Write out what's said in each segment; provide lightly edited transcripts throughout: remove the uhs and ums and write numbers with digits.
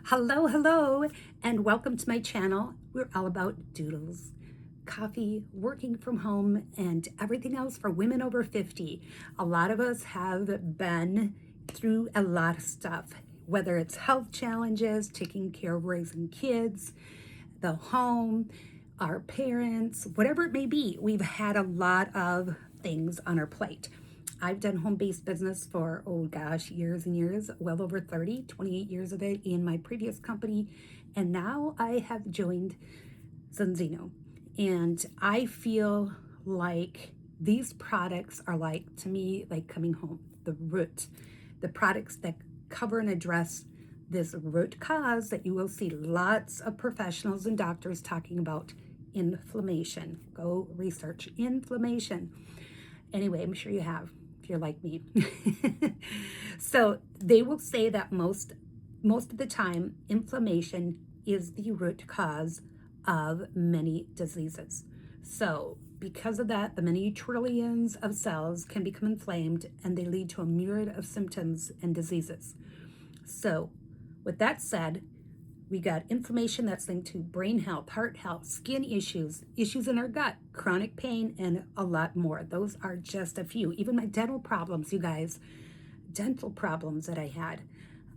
Hello, and welcome to my channel. We're all about doodles, coffee, working from home, and everything else for women over 50. A lot of us have been through a lot of stuff, whether it's health challenges, taking care of raising kids, the home, our parents, whatever it may be. We've had a lot of things on our plate. I've done home-based business for, oh gosh, years and years, well over 28 years of it in my previous company. And now I have joined Zanzino. And I feel like these products are like, to me, like coming home, the root, the products that cover and address this root cause that you will see lots of professionals and doctors talking about: inflammation. Go research inflammation. Anyway, I'm sure you have, if you're like me. So they will say that most of the time, inflammation is the root cause of many diseases. So because of that, the many trillions of cells can become inflamed, and they lead to a myriad of symptoms and diseases. So with that said, we got inflammation that's linked to brain health, heart health, skin issues, issues in our gut, chronic pain, and a lot more. Those are just a few. Even my dental problems, you guys, dental problems that I had.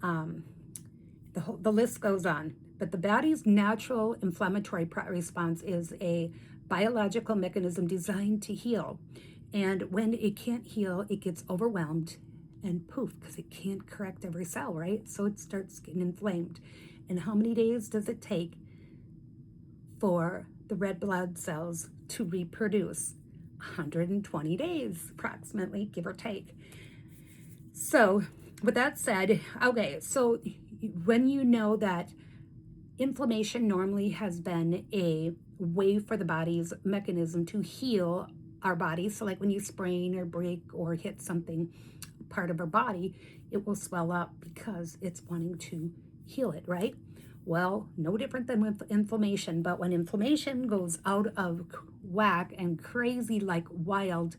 The list goes on. But the body's natural inflammatory response is a biological mechanism designed to heal. And when it can't heal, it gets overwhelmed and poof, because it can't correct every cell, right? So it starts getting inflamed. And how many days does it take for the red blood cells to reproduce? 120 days, approximately, give or take. So with that said, okay, so when you know that inflammation normally has been a way for the body's mechanism to heal our body. So like when you sprain or break or hit something, part of our body, it will swell up because it's wanting to heal it, right? Well, no different than with inflammation, but when inflammation goes out of whack and crazy like wild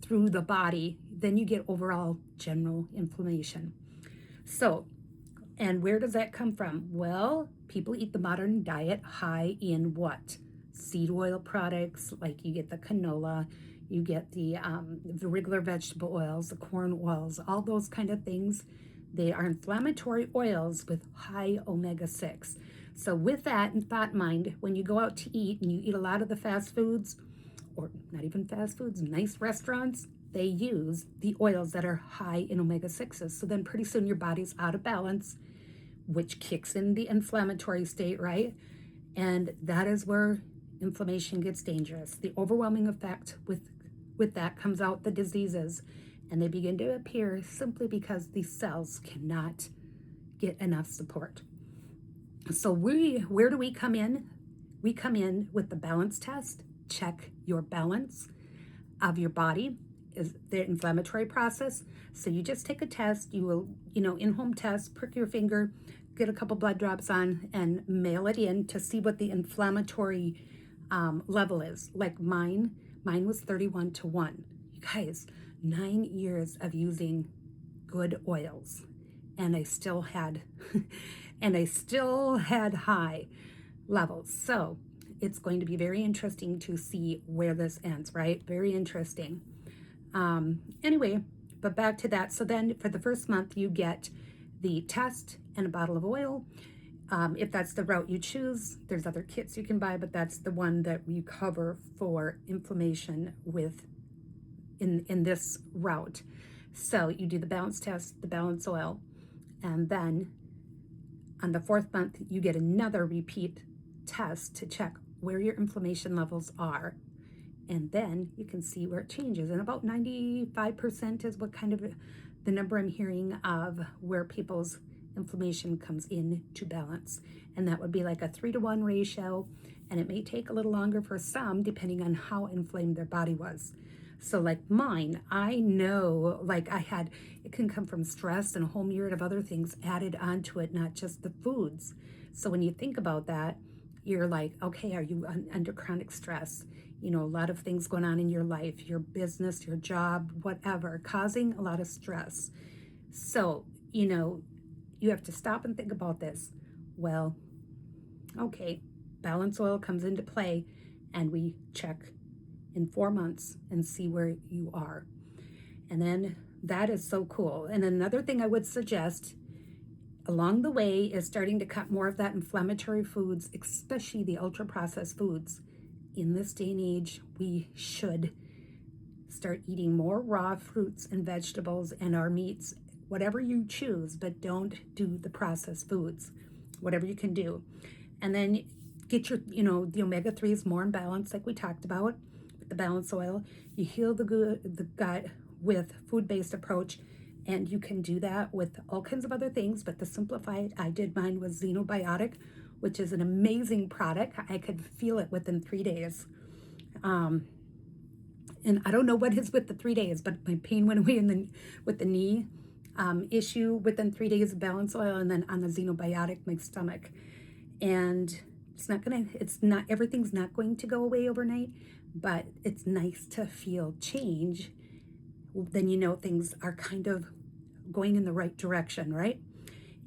through the body, then you get overall general inflammation. So, and where does that come from? Well, people eat the modern diet high in what? Seed oil products, like you get the canola, you get the regular vegetable oils, the corn oils, all those kind of things. They are inflammatory oils with high omega-6. So with that in thought mind, when you go out to eat and you eat a lot of the fast foods, or not even fast foods, nice restaurants, they use the oils that are high in omega-6s. So then pretty soon your body's out of balance, which kicks in the inflammatory state, right? And that is where inflammation gets dangerous. The overwhelming effect with that comes out the diseases, and they begin to appear simply because these cells cannot get enough support. So where do we come in? We come in with the balance test. Check your balance of your body, is the inflammatory process. So you just take a test. You will, in-home test, prick your finger, get a couple blood drops on, and mail it in to see what the inflammatory level is. Like mine was 31-1. You guys, 9 years of using good oils, and I still had high levels. So it's going to be very interesting to see where this ends, right? Very interesting. Anyway, but back to that. So then for the first month, you get the test and a bottle of oil. If that's the route you choose, there's other kits you can buy, but that's the one that you cover for inflammation with in this route. So you do the balance test, the balance oil, and then on the 4th month, you get another repeat test to check where your inflammation levels are. And then you can see where it changes. And about 95% is what kind of the number I'm hearing of where people's inflammation comes into balance. And that would be like a 3-to-1 ratio. And it may take a little longer for some, depending on how inflamed their body was. So like mine, I know, like it can come from stress and a whole myriad of other things added onto it, not just the foods. So when you think about that, you're like, okay, are you under chronic stress? A lot of things going on in your life, your business, your job, whatever, causing a lot of stress. So, you have to stop and think about this. Well, okay, balance oil comes into play, and we check in 4 months and see where you are. And then that is so cool. And another thing I would suggest along the way is starting to cut more of that inflammatory foods, especially the ultra processed foods. In this day and age, we should start eating more raw fruits and vegetables and our meats, whatever you choose, but don't do the processed foods, whatever you can do. And then get your, the omega-3s more in balance, like we talked about with the balance oil. You heal the gut with food-based approach, and you can do that with all kinds of other things, but the simplified, I did mine with Xenobiotic, which is an amazing product. I could feel it within 3 days. And I don't know what is with the 3 days, but my pain went away with the knee issue within 3 days of balance oil, and then on the Xenobiotic, my stomach. And everything's not going to go away overnight, but it's nice to feel change. Then things are kind of going in the right direction, right?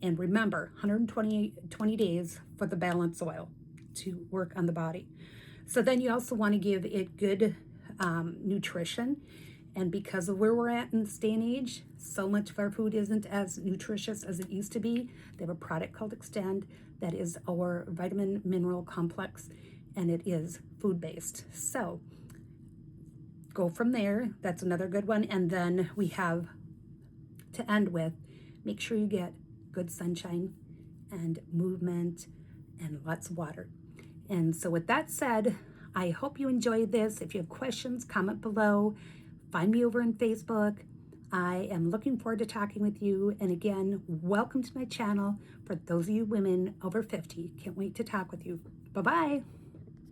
And remember, 120 days for the balance oil to work on the body. So then you also want to give it good nutrition. And because of where we're at in this day and age, so much of our food isn't as nutritious as it used to be. They have a product called Extend that is our vitamin mineral complex, and it is food-based. So go from there. That's another good one. And then we have to end with, make sure you get good sunshine and movement and lots of water. And so with that said, I hope you enjoyed this. If you have questions, comment below. Find me over on Facebook. I am looking forward to talking with you. And again, welcome to my channel for those of you women over 50. Can't wait to talk with you. Bye-bye.